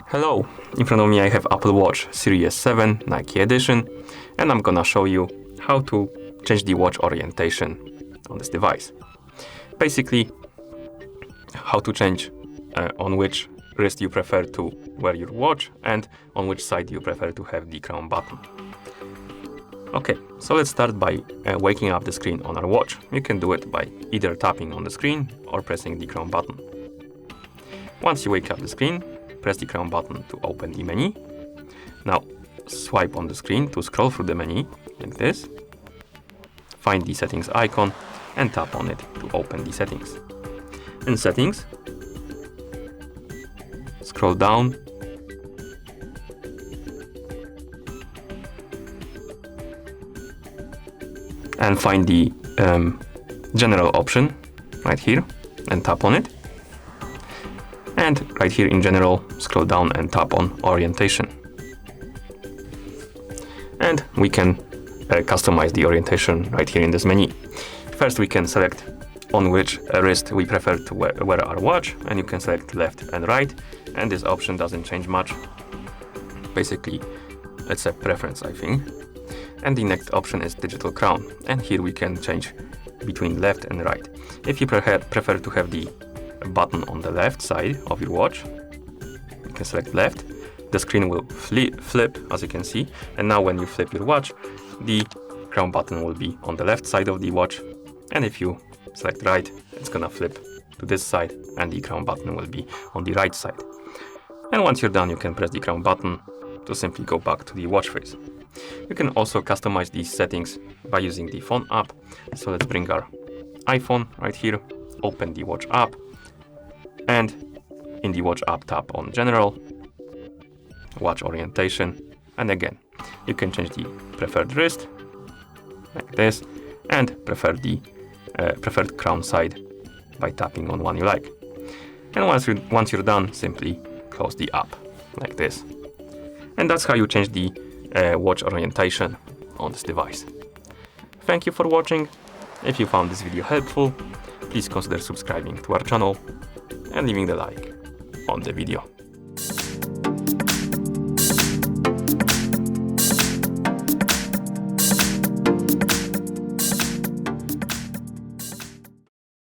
Hello, in front of me I have Apple Watch Series 7 Nike Edition, and I'm gonna show you how to change the watch orientation on this device. Basically, how to change on which wrist you prefer to wear your watch and on which side you prefer to have the crown button. Okay, so let's start by waking up the screen on our watch. You can do it by either tapping on the screen or pressing the crown button. Once you wake up the screen, press the crown button to open the menu. Now swipe on the screen to scroll through the menu like this. Find the settings icon and tap on it to open the settings. In settings, scroll down and find the general option right here and tap on it. And right here in general, scroll down and tap on orientation. And we can customize the orientation right here in this menu. First, we can select on which wrist we prefer to wear our watch, and you can select left and right, and this option doesn't change much. Basically, it's a preference, I think. And the next option is digital crown, and here we can change between left and right. If you prefer to have the button on the left side of your watch, you can select left. The screen will flip, as you can see, and now when you flip your watch, the crown button will be on the left side of the watch, and if you select right, it's gonna flip to this side and the crown button will be on the right side. And once you're done, you can press the crown button to simply go back to the watch face. You can also customize these settings by using the phone app. So let's bring our iPhone right here, open the watch app, and in the watch app tap on general, watch orientation, and again you can change the preferred wrist like this and preferred crown side by tapping on one you like. And once you're done, simply close the app like this. And that's how you change the watch orientation on this device. Thank you for watching. If you found this video helpful, please consider subscribing to our channel and leaving the like on the video.